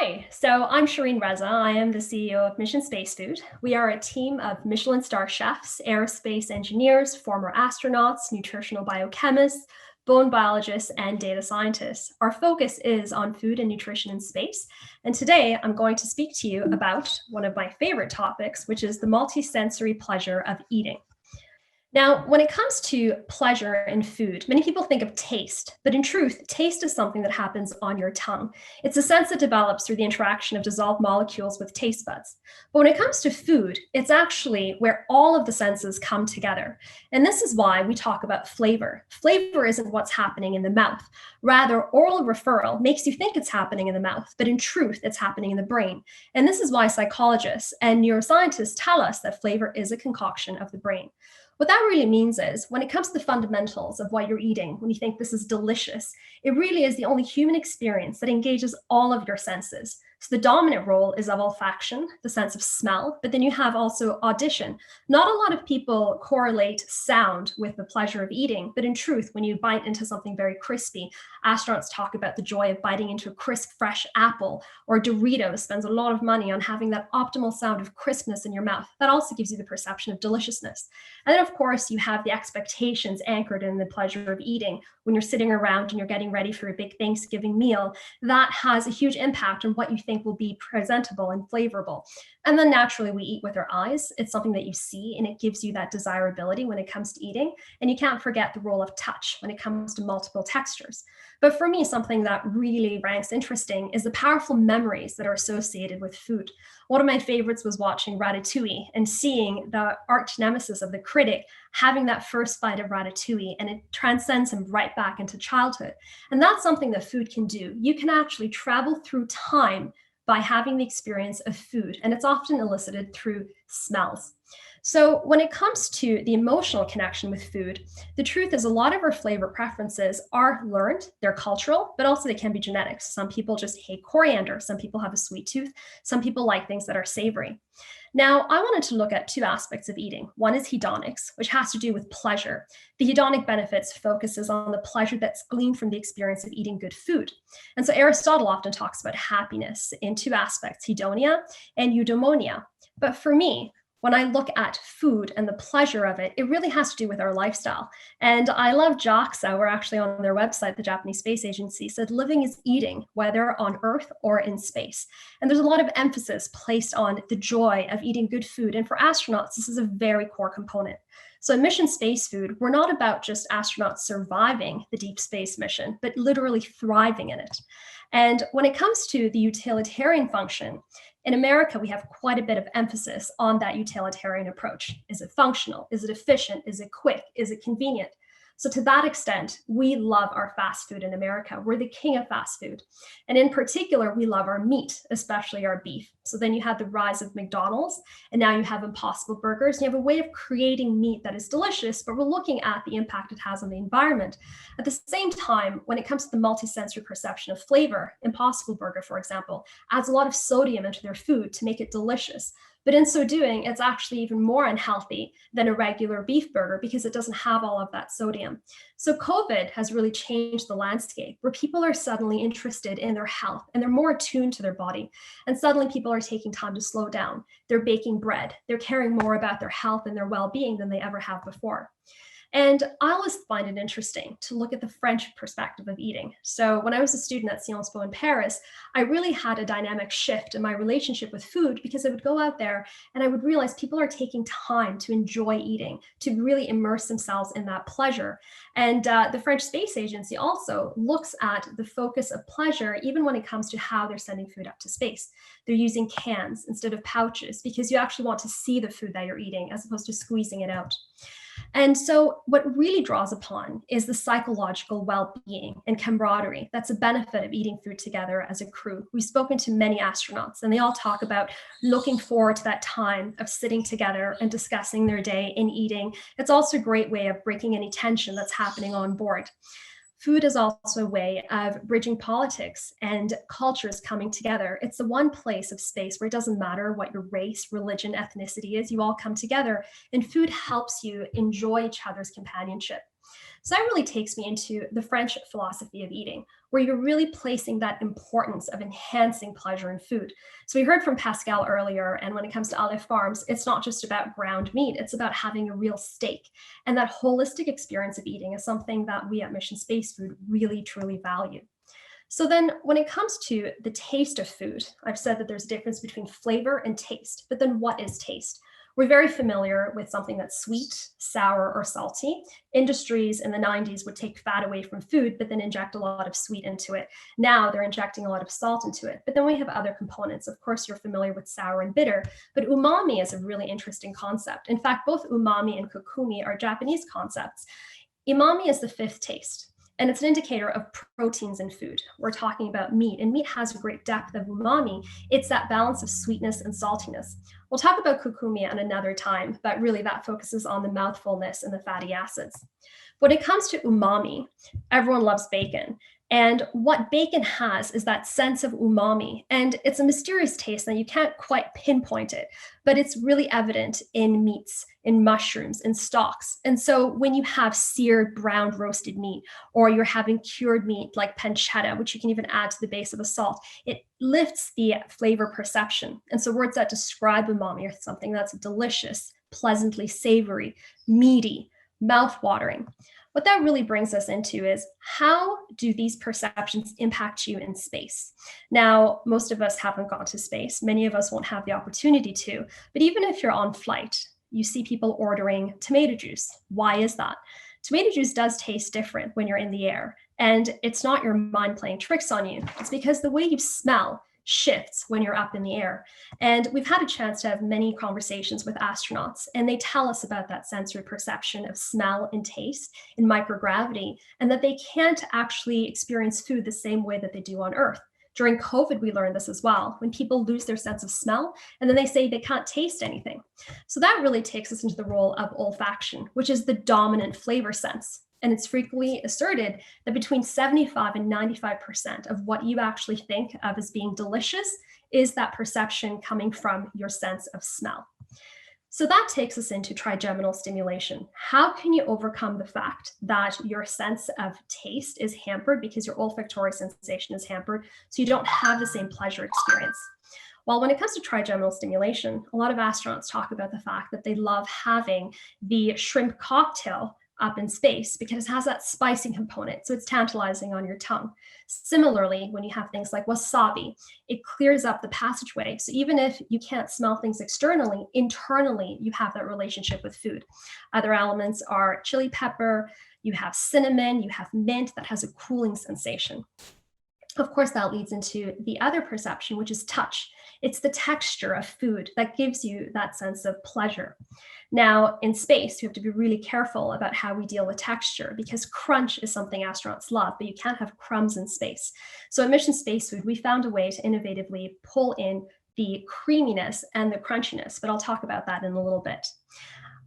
Hi, so I'm Shahreen Reza. I am the CEO of MissionSpace Food. We are a team of Michelin star chefs, aerospace engineers, former astronauts, nutritional biochemists, bone biologists, and data scientists. Our focus is on food and nutrition in space. And today I'm going to speak to you about one of my favorite topics, which is the multisensory pleasure of eating. Now, when it comes to pleasure in food, many people think of taste, but in truth, taste is something that happens on your tongue. It's a sense that develops through the interaction of dissolved molecules with taste buds. But when it comes to food, it's actually where all of the senses come together. And this is why we talk about flavor. Flavor isn't what's happening in the mouth. Rather, oral referral makes you think it's happening in the mouth, but in truth, it's happening in the brain. And this is why psychologists and neuroscientists tell us that flavor is a concoction of the brain. What that really means is when it comes to the fundamentals of what you're eating, when you think this is delicious, it really is the only human experience that engages all of your senses. So the dominant role is of olfaction, the sense of smell, but then you have also audition. Not a lot of people correlate sound with the pleasure of eating, but in truth, when you bite into something very crispy, astronauts talk about the joy of biting into a crisp, fresh apple, or Doritos spends a lot of money on having that optimal sound of crispness in your mouth. That also gives you the perception of deliciousness. And then, of course, you have the expectations anchored in the pleasure of eating. When you're sitting around and you're getting ready for a big Thanksgiving meal, that has a huge impact on what you think will be presentable and flavorful. And then naturally, we eat with our eyes. It's something that you see, and it gives you that desirability when it comes to eating. And you can't forget the role of touch when it comes to multiple textures. But for me, something that really ranks interesting is the powerful memories that are associated with food. One of my favorites was watching Ratatouille and seeing the arch nemesis of the critic having that first bite of ratatouille, and it transcends him right back into childhood. And that's something that food can do. You can actually travel through time by having the experience of food, and it's often elicited through smells. So when it comes to the emotional connection with food, the truth is a lot of our flavor preferences are learned, they're cultural, but also they can be genetic. Some people just hate coriander, some people have a sweet tooth, some people like things that are savory. Now, I wanted to look at two aspects of eating. One is hedonics, which has to do with pleasure. The hedonic benefits focuses on the pleasure that's gleaned from the experience of eating good food. And so Aristotle often talks about happiness in two aspects, hedonia and eudaimonia. But for me, when I look at food and the pleasure of it, it really has to do with our lifestyle. And I love JAXA, we're actually on their website, the Japanese Space Agency, said living is eating, whether on Earth or in space. And there's a lot of emphasis placed on the joy of eating good food. And for astronauts, this is a very core component. So in Mission Space Food, we're not about just astronauts surviving the deep space mission, but literally thriving in it. And when it comes to the utilitarian function, in America, we have quite a bit of emphasis on that utilitarian approach. Is it functional? Is it efficient? Is it quick? Is it convenient? So to that extent, we love our fast food in America. We're the king of fast food. And in particular, we love our meat, especially our beef. So then you had the rise of McDonald's, and now you have Impossible Burgers. And you have a way of creating meat that is delicious, but we're looking at the impact it has on the environment. At the same time, when it comes to the multisensory perception of flavor, Impossible Burger, for example, adds a lot of sodium into their food to make it delicious. But in so doing, it's actually even more unhealthy than a regular beef burger because it doesn't have all of that sodium. So COVID has really changed the landscape where people are suddenly interested in their health and they're more attuned to their body. And suddenly people are taking time to slow down. They're baking bread. They're caring more about their health and their well-being than they ever have before. And I always find it interesting to look at the French perspective of eating. So when I was a student at Sciences Po in Paris, I really had a dynamic shift in my relationship with food because I would go out there and I would realize people are taking time to enjoy eating, to really immerse themselves in that pleasure. And the French Space Agency also looks at the focus of pleasure, even when it comes to how they're sending food up to space. They're using cans instead of pouches because you actually want to see the food that you're eating as opposed to squeezing it out. And so what really draws upon is the psychological well-being and camaraderie. That's a benefit of eating food together as a crew. We've spoken to many astronauts and they all talk about looking forward to that time of sitting together and discussing their day and eating. It's also a great way of breaking any tension that's happening on board. Food is also a way of bridging politics and cultures coming together. It's the one place of space where it doesn't matter what your race, religion, ethnicity is, you all come together, and food helps you enjoy each other's companionship. So that really takes me into the French philosophy of eating, where you're really placing that importance of enhancing pleasure in food. So we heard from Pascal earlier, and when it comes to Olive Farms, it's not just about ground meat, it's about having a real steak. And that holistic experience of eating is something that we at Mission Space Food really, truly value. So then when it comes to the taste of food, I've said that there's a difference between flavor and taste, but then what is taste? We're very familiar with something that's sweet, sour, or salty. Industries in the 90s would take fat away from food, but then inject a lot of sweet into it. Now they're injecting a lot of salt into it. But then we have other components. Of course, you're familiar with sour and bitter, but umami is a really interesting concept. In fact, both umami and kokumi are Japanese concepts. Umami is the fifth taste. And it's an indicator of proteins in food. We're talking about meat, and meat has a great depth of umami. It's that balance of sweetness and saltiness. We'll talk about kokumi at another time, but really that focuses on the mouthfulness and the fatty acids. When it comes to umami, everyone loves bacon. And what bacon has is that sense of umami. And it's a mysterious taste that you can't quite pinpoint it, but it's really evident in meats, in mushrooms, in stocks. And so when you have seared, browned, roasted meat, or you're having cured meat like pancetta, which you can even add to the base of a salt, it lifts the flavor perception. And so words that describe umami are something that's delicious, pleasantly savory, meaty, mouth-watering. What that really brings us into is, how do these perceptions impact you in space? Now, most of us haven't gone to space. Many of us won't have the opportunity to. But even if you're on flight, you see people ordering tomato juice. Why is that? Tomato juice does taste different when you're in the air. And it's not your mind playing tricks on you. It's because the way you smell shifts when you're up in the air. And we've had a chance to have many conversations with astronauts, and they tell us about that sensory perception of smell and taste in microgravity, and that they can't actually experience food the same way that they do on Earth. During COVID, we learned this as well, when people lose their sense of smell, and then they say they can't taste anything. So that really takes us into the role of olfaction, which is the dominant flavor sense. And it's frequently asserted that between 75 and 95% of what you actually think of as being delicious is that perception coming from your sense of smell. So that takes us into trigeminal stimulation. How can you overcome the fact that your sense of taste is hampered because your olfactory sensation is hampered, so you don't have the same pleasure experience? Well, when it comes to trigeminal stimulation, a lot of astronauts talk about the fact that they love having the shrimp cocktail up in space because it has that spicy component, so it's tantalizing on your tongue. Similarly, when you have things like wasabi, it clears up the passageway. So even if you can't smell things externally, internally, you have that relationship with food. Other elements are chili pepper, you have cinnamon, you have mint that has a cooling sensation. Of course, that leads into the other perception, which is touch. It's the texture of food that gives you that sense of pleasure. Now, in space, you have to be really careful about how we deal with texture, because crunch is something astronauts love, but you can't have crumbs in space. So at Mission Space Food, we found a way to innovatively pull in the creaminess and the crunchiness, but I'll talk about that in a little bit.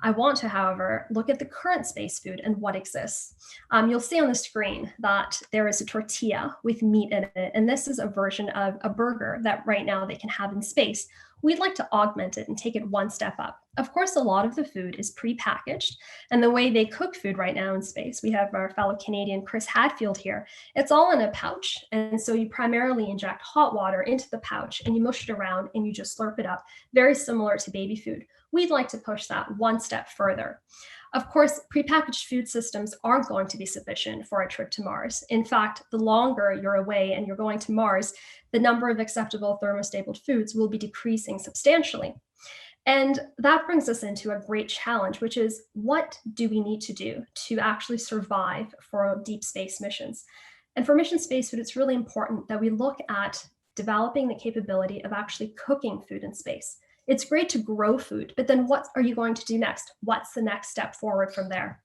I want to, however, look at the current space food and what exists. You'll see on the screen that there is a tortilla with meat in it, and this is a version of a burger that right now they can have in space. We'd like to augment it and take it one step up. Of course, a lot of the food is pre-packaged, and the way they cook food right now in space, we have our fellow Canadian Chris Hadfield here, it's all in a pouch, and so you primarily inject hot water into the pouch and you mush it around and you just slurp it up, very similar to baby food. We'd like to push that one step further. Of course, prepackaged food systems aren't going to be sufficient for a trip to Mars. In fact, the longer you're away and you're going to Mars, the number of acceptable thermostabled foods will be decreasing substantially. And that brings us into a great challenge, which is, what do we need to do to actually survive for deep space missions? And for Mission Space Food, it's really important that we look at developing the capability of actually cooking food in space. It's great to grow food, but then what are you going to do next? What's the next step forward from there?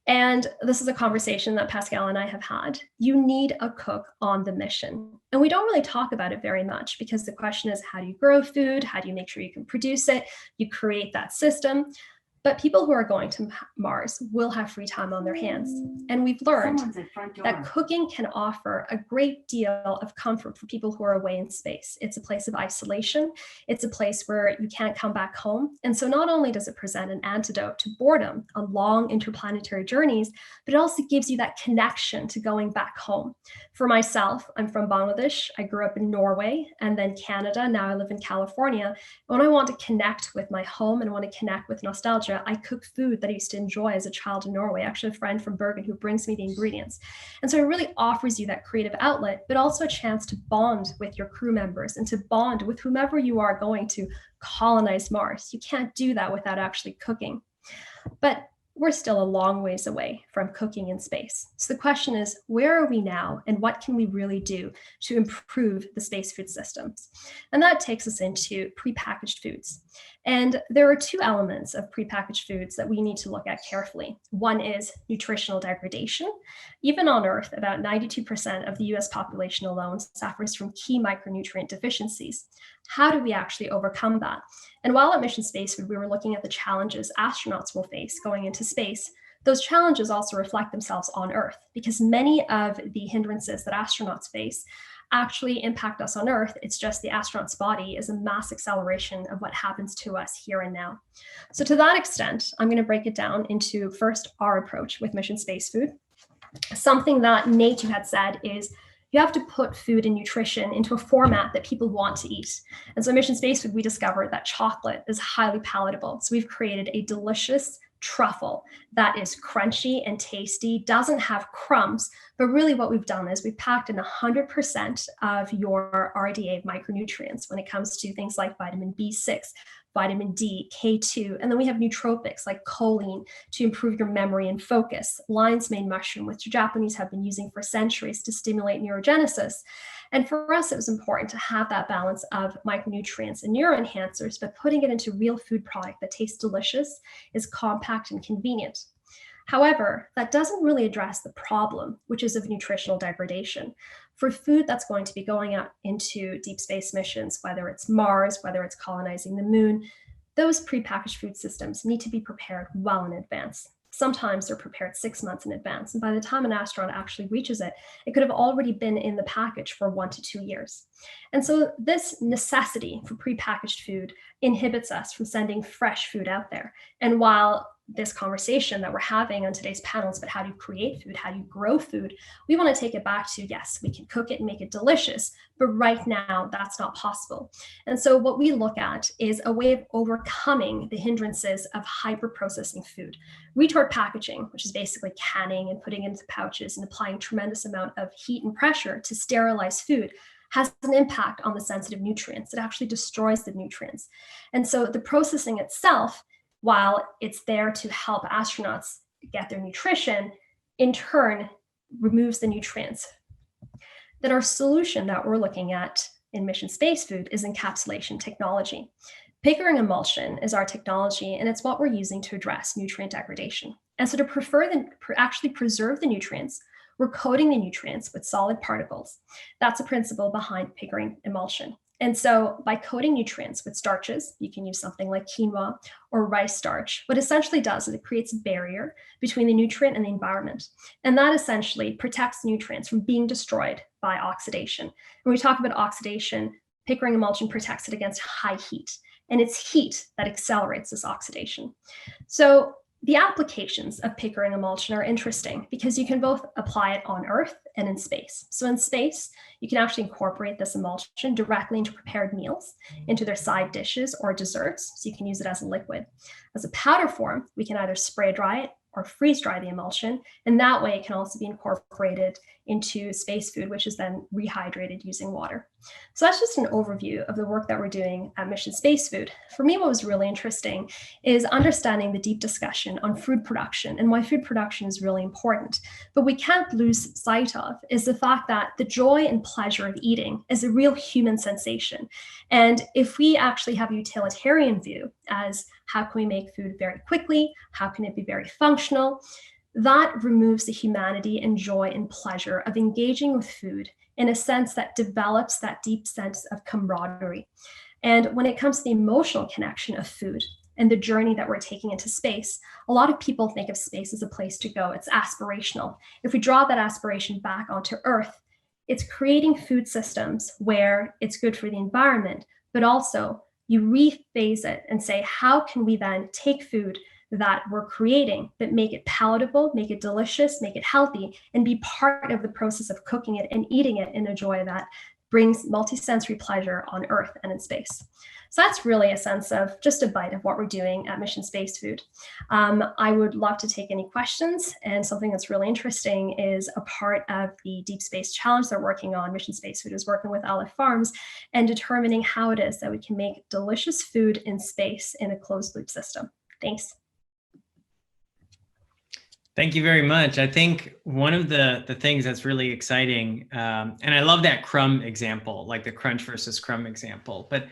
And this is a conversation that Pascal and I have had. You need a cook on the mission. And we don't really talk about it very much, because the question is, how do you grow food? How do you make sure you can produce it? You create that system. But people who are going to Mars will have free time on their hands. And we've learned that cooking can offer a great deal of comfort for people who are away in space. It's a place of isolation. It's a place where you can't come back home. And so not only does it present an antidote to boredom on long interplanetary journeys, but it also gives you that connection to going back home. For myself, I'm from Bangladesh. I grew up in Norway and then Canada. Now I live in California. When I want to connect with my home and want to connect with nostalgia, I cook food that I used to enjoy as a child in Norway. Actually, a friend from Bergen who brings me the ingredients. And so it really offers you that creative outlet, but also a chance to bond with your crew members and to bond with whomever you are going to colonize Mars. You can't do that without actually cooking. But we're still a long ways away from cooking in space. So the question is, where are we now and what can we really do to improve the space food systems? And that takes us into prepackaged foods. And there are two elements of prepackaged foods that we need to look at carefully. One is nutritional degradation. Even on Earth, about 92% of the US population alone suffers from key micronutrient deficiencies. How do we actually overcome that? And while at Mission Space Food, we were looking at the challenges astronauts will face going into space, those challenges also reflect themselves on Earth because many of the hindrances that astronauts face actually impact us on Earth. It's just the astronaut's body is a mass acceleration of what happens to us here and now. So to that extent, I'm going to break it down into first our approach with Mission Space Food. Something that Nate, you had said is you have to put food and nutrition into a format that people want to eat. And so Mission Space Food, we discovered that chocolate is highly palatable. So we've created a delicious truffle that is crunchy and tasty, doesn't have crumbs, but really what we've done is we've packed in 100% of your RDA micronutrients when it comes to things like vitamin B6, vitamin D, K2, and then we have nootropics like choline to improve your memory and focus, lion's mane mushroom, which the Japanese have been using for centuries to stimulate neurogenesis. And for us, it was important to have that balance of micronutrients and neuroenhancers, but putting it into real food product that tastes delicious, is compact and convenient. However, that doesn't really address the problem, which is of nutritional degradation. For food that's going to be going out into deep space missions, whether it's Mars, whether it's colonizing the moon, those prepackaged food systems need to be prepared well in advance. Sometimes they're prepared 6 months in advance. And by the time an astronaut actually reaches it, it could have already been in the package for 1 to 2 years. And so this necessity for prepackaged food inhibits us from sending fresh food out there. And while this conversation that we're having on today's panels about how do you create food, how do you grow food, we want to take it back to, yes, we can cook it and make it delicious, but right now that's not possible. And so what we look at is a way of overcoming the hindrances of hyper-processing food. Retort packaging, which is basically canning and putting into pouches and applying tremendous amount of heat and pressure to sterilize food, has an impact on the sensitive nutrients. It actually destroys the nutrients. And so the processing itself, while it's there to help astronauts get their nutrition, in turn removes the nutrients. Then our solution that we're looking at in Mission Space Food is encapsulation technology. Pickering emulsion is our technology, and it's what we're using to address nutrient degradation. And so to actually preserve the nutrients, we're coating the nutrients with solid particles. That's a principle behind Pickering emulsion. And so by coating nutrients with starches, you can use something like quinoa or rice starch. What essentially does is it creates a barrier between the nutrient and the environment. And that essentially protects nutrients from being destroyed by oxidation. When we talk about oxidation, Pickering emulsion protects it against high heat. And it's heat that accelerates this oxidation. So the applications of Pickering emulsion are interesting because you can both apply it on Earth and in space. So in space, you can actually incorporate this emulsion directly into prepared meals, into their side dishes or desserts, so you can use it as a liquid. As a powder form, we can either spray dry it or freeze dry the emulsion, and that way it can also be incorporated into space food, which is then rehydrated using water. So that's just an overview of the work that we're doing at Mission Space Food. For me, what was really interesting is understanding the deep discussion on food production and why food production is really important. But we can't lose sight of is the fact that the joy and pleasure of eating is a real human sensation. And if we actually have a utilitarian view as how can we make food very quickly, how can it be very functional, that removes the humanity and joy and pleasure of engaging with food in a sense that develops that deep sense of camaraderie. And when it comes to the emotional connection of food, and the journey that we're taking into space. A lot of people think of space as a place to go. It's aspirational. If we draw that aspiration back onto Earth, it's creating food systems where it's good for the environment, but also you rephase it and say, how can we then take food that we're creating, but make it palatable, make it delicious, make it healthy, and be part of the process of cooking it and eating it in a joy that brings multisensory pleasure on Earth and in space. So that's really a sense of just a bite of what we're doing at Mission Space Food. I would love to take any questions, and something that's really interesting is a part of the Deep Space Challenge they're working on. Mission Space Food is working with Aleph Farms and determining how it is that we can make delicious food in space in a closed loop system. Thanks. Thank you very much. I think one of the things that's really exciting, and I love that crumb example, like the crunch versus crumb example. But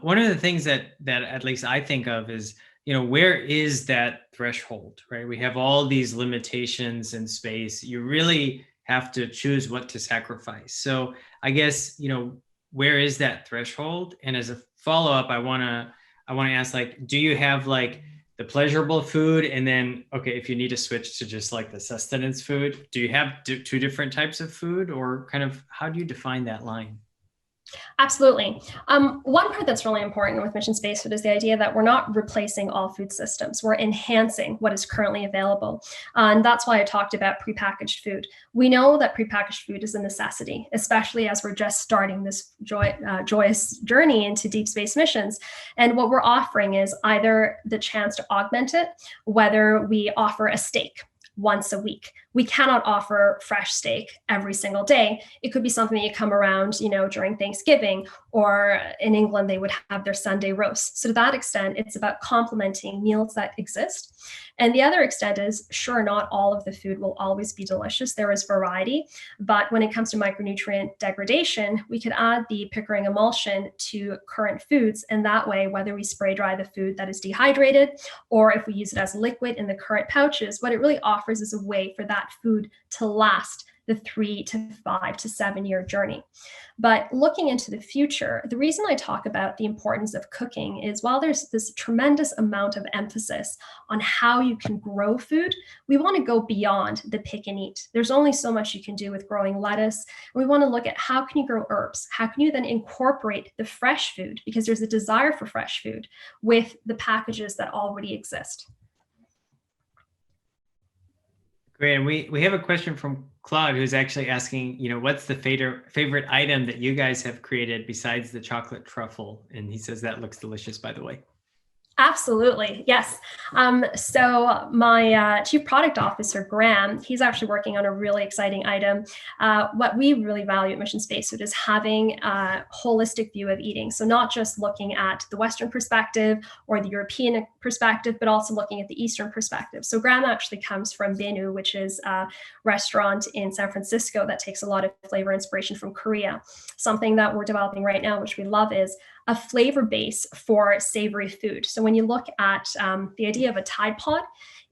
one of the things that at least I think of is, where is that threshold, right? We have all these limitations in space. You really have to choose what to sacrifice. So I guess, where is that threshold? And as a follow-up, I want to ask, like, do you have like the pleasurable food, and then, okay, if you need to switch to just like the sustenance food, do you have two different types of food, or kind of how do you define that line? Absolutely. One part that's really important with Mission Space Food is the idea that we're not replacing all food systems. We're enhancing what is currently available. And that's why I talked about prepackaged food. We know that prepackaged food is a necessity, especially as we're just starting this joyous journey into deep space missions. And what we're offering is either the chance to augment it, whether we offer a steak once a week. We cannot offer fresh steak every single day. It could be something that you come around, during Thanksgiving, or in England, they would have their Sunday roast. So to that extent, it's about complementing meals that exist. And the other extent is, sure, not all of the food will always be delicious. There is variety, but when it comes to micronutrient degradation, we could add the Pickering emulsion to current foods. And that way, whether we spray dry the food that is dehydrated, or if we use it as liquid in the current pouches, what it really offers is a way for that food to last the 3 to 5 to 7 year journey. But looking into the future, the reason I talk about the importance of cooking is, while there's this tremendous amount of emphasis on how you can grow food, we want to go beyond the pick and eat. There's only so much you can do with growing lettuce. We want to look at how can you grow herbs? How can you then incorporate the fresh food, because there's a desire for fresh food, with the packages that already exist. Great. And we have a question from Claude, who's actually asking, what's the favorite item that you guys have created besides the chocolate truffle? And he says that looks delicious, by the way. Absolutely. Yes. So my chief product officer, Graham, he's actually working on a really exciting item. What we really value at Mission Space Food is having a holistic view of eating. So not just looking at the Western perspective or the European perspective, but also looking at the Eastern perspective. So Graham actually comes from Benu, which is a restaurant in San Francisco that takes a lot of flavor inspiration from Korea. Something that we're developing right now, which we love, is a flavor base for savory food. So when you look at the idea of a Tide Pod,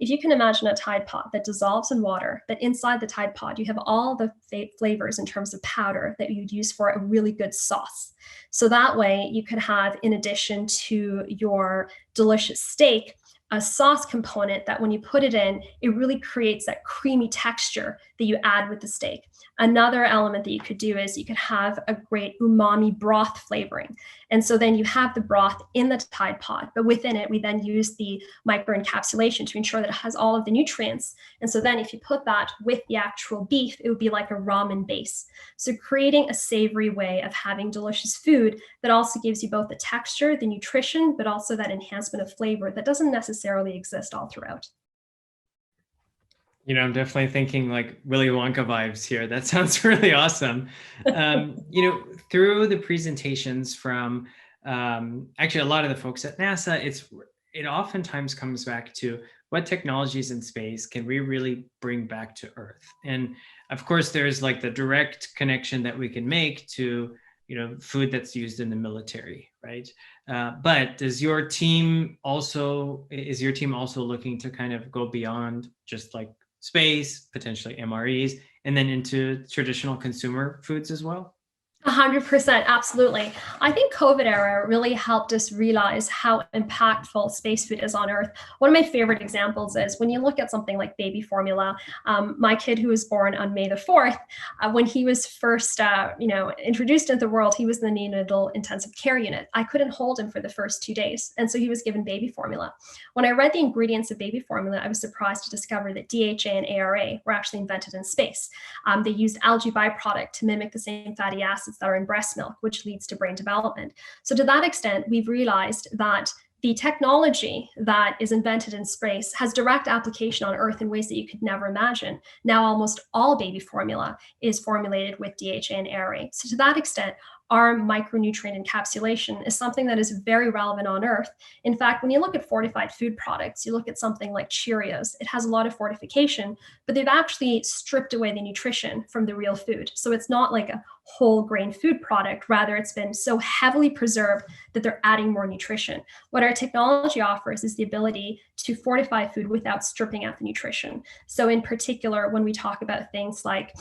if you can imagine a Tide Pod that dissolves in water, but inside the Tide Pod, you have all the flavors in terms of powder that you'd use for a really good sauce. So that way you could have, in addition to your delicious steak, a sauce component that when you put it in, it really creates that creamy texture that you add with the steak. Another element that you could do is you could have a great umami broth flavoring. And so then you have the broth in the Tide Pod, but within it, we then use the microencapsulation to ensure that it has all of the nutrients. And so then if you put that with the actual beef, it would be like a ramen base. So creating a savory way of having delicious food that also gives you both the texture, the nutrition, but also that enhancement of flavor that doesn't necessarily exist all throughout. I'm definitely thinking like Willy Wonka vibes here. That sounds really awesome. Through the presentations from actually a lot of the folks at NASA, it oftentimes comes back to what technologies in space can we really bring back to Earth? And of course, there's like the direct connection that we can make to food that's used in the military, right? But is your team also looking to kind of go beyond just like space, potentially MREs, and then into traditional consumer foods as well? 100%, absolutely. I think COVID era really helped us realize how impactful space food is on Earth. One of my favorite examples is when you look at something like baby formula. My kid, who was born on May the 4th, when he was first, introduced into the world, he was in the neonatal intensive care unit. I couldn't hold him for the first 2 days, and so he was given baby formula. When I read the ingredients of baby formula, I was surprised to discover that DHA and ARA were actually invented in space. They used algae byproduct to mimic the same fatty acids that are in breast milk, which leads to brain development. So to that extent, we've realized that the technology that is invented in space has direct application on Earth in ways that you could never imagine. Now, almost all baby formula is formulated with DHA and ARA. So to that extent, our micronutrient encapsulation is something that is very relevant on Earth. In fact, when you look at fortified food products, you look at something like Cheerios, it has a lot of fortification, but they've actually stripped away the nutrition from the real food. So it's not like a whole grain food product. Rather, it's been so heavily preserved that they're adding more nutrition. What our technology offers is the ability to fortify food without stripping out the nutrition. So in particular, when we talk about things like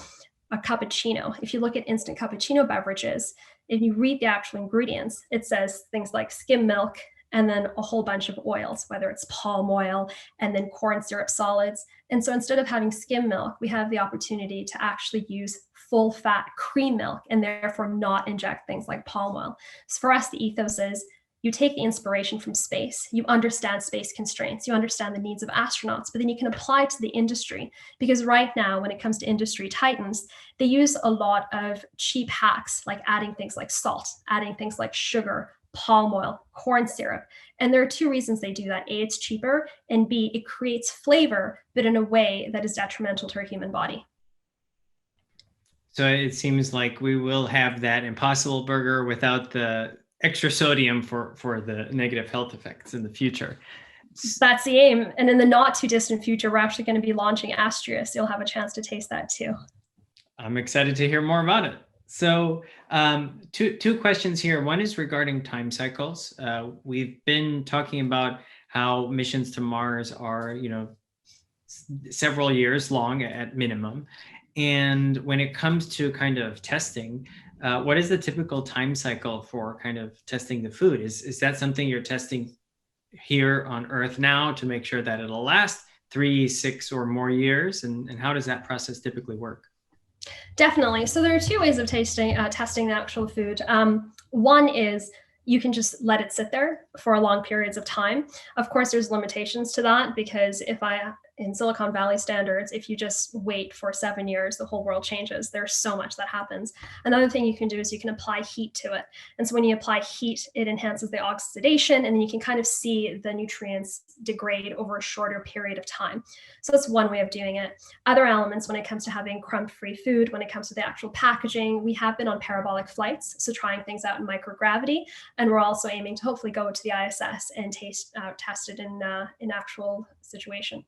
a cappuccino, if you look at instant cappuccino beverages, if you read the actual ingredients, it says things like skim milk and then a whole bunch of oils, whether it's palm oil and then corn syrup solids. And so instead of having skim milk, we have the opportunity to actually use full fat cream milk and therefore not inject things like palm oil. So for us, the ethos is you take the inspiration from space, you understand space constraints, you understand the needs of astronauts, but then you can apply it to the industry. Because right now, when it comes to industry titans, they use a lot of cheap hacks, like adding things like salt, adding things like sugar, palm oil, corn syrup. And there are two reasons they do that. A, it's cheaper, and B, it creates flavor, but in a way that is detrimental to our human body. So it seems like we will have that Impossible Burger without the extra sodium for the negative health effects in the future. That's the aim. And in the not too distant future, we're actually going to be launching Astro, so you'll have a chance to taste that too. I'm excited to hear more about it. So two questions here. One is regarding time cycles. We've been talking about how missions to Mars are, several years long at minimum. And when it comes to kind of testing, what is the typical time cycle for kind of testing the food? Is that something you're testing here on Earth now to make sure that it'll last 3, 6, or more years? And how does that process typically work? Definitely. So there are two ways of testing the actual food. One is you can just let it sit there for long periods of time. Of course, there's limitations to that because in Silicon Valley standards, if you just wait for 7 years, the whole world changes. There's so much that happens. Another thing you can do is you can apply heat to it. And so when you apply heat, it enhances the oxidation, and then you can kind of see the nutrients degrade over a shorter period of time. So that's one way of doing it. Other elements when it comes to having crumb-free food, when it comes to the actual packaging, we have been on parabolic flights, so trying things out in microgravity. And we're also aiming to hopefully go to the ISS and test it in actual situation.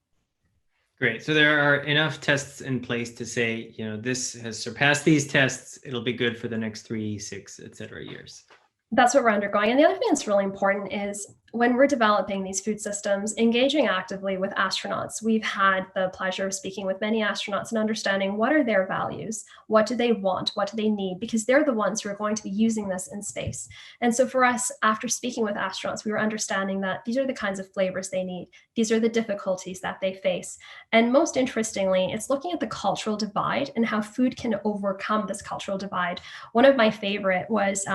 Great. So there are enough tests in place to say, this has surpassed these tests. It'll be good for the next 3, 6, et cetera years. That's what we're undergoing. And the other thing that's really important is when we're developing these food systems, engaging actively with astronauts. We've had the pleasure of speaking with many astronauts and understanding what are their values, what do they want, what do they need, because they're the ones who are going to be using this in space. And so for us, after speaking with astronauts, we were understanding that these are the kinds of flavors they need. These are the difficulties that they face. And most interestingly, it's looking at the cultural divide and how food can overcome this cultural divide. One of my favorite was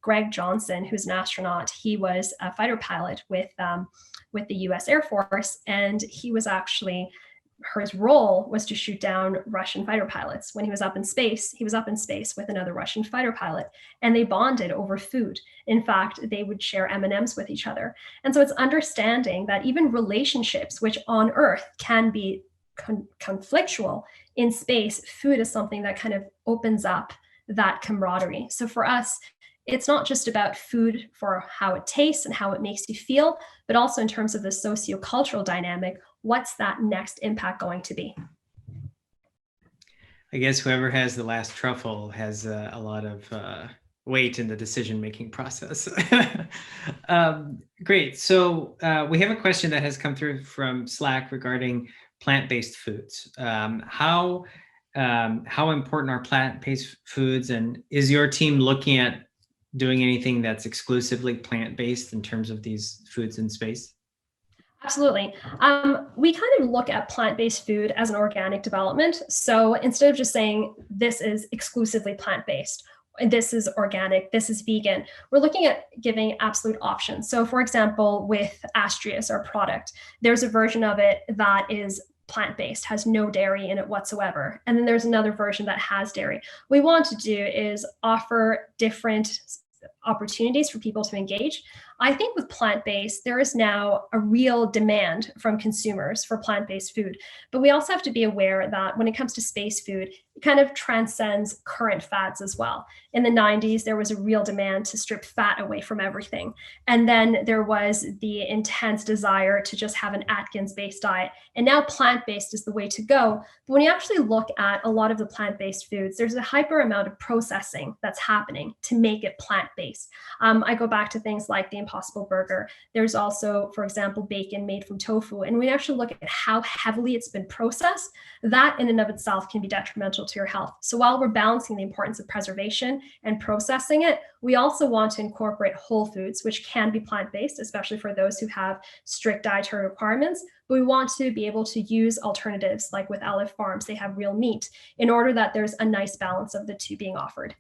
Greg Johnson, who's an astronaut. He was a fighter pilot with the US Air Force, and he was actually, his role was to shoot down Russian fighter pilots. When he was up in space, with another Russian fighter pilot, and they bonded over food. In fact, they would share M&Ms with each other. And so it's understanding that even relationships, which on Earth can be conflictual, in space, food is something that kind of opens up that camaraderie. So for us, it's not just about food for how it tastes and how it makes you feel, but also in terms of the sociocultural dynamic, what's that next impact going to be? I guess whoever has the last truffle has a lot of weight in the decision-making process. Great. So we have a question that has come through from Slack regarding plant-based foods. How how important are plant-based foods, and is your team looking at doing anything that's exclusively plant-based in terms of these foods in space? Absolutely. We kind of look at plant-based food as an organic development. So instead of just saying this is exclusively plant-based, this is organic, this is vegan, we're looking at giving absolute options. So for example, with Astrius, our product, there's a version of it that is plant-based, has no dairy in it whatsoever. And then there's another version that has dairy. What we want to do is offer different opportunities for people to engage. I think with plant-based, there is now a real demand from consumers for plant-based food. But we also have to be aware that when it comes to space food, it kind of transcends current fads as well. In the 90s, there was a real demand to strip fat away from everything. And then there was the intense desire to just have an Atkins-based diet. And now plant-based is the way to go. But when you actually look at a lot of the plant-based foods, there's a hyper amount of processing that's happening to make it plant-based. I go back to things like the Impossible Burger. There's also, for example, bacon made from tofu. And we actually look at how heavily it's been processed. That in and of itself can be detrimental to your health. So while we're balancing the importance of preservation and processing it, we also want to incorporate whole foods, which can be plant-based, especially for those who have strict dietary requirements. But we want to be able to use alternatives, like with Aleph Farms, they have real meat, in order that there's a nice balance of the two being offered.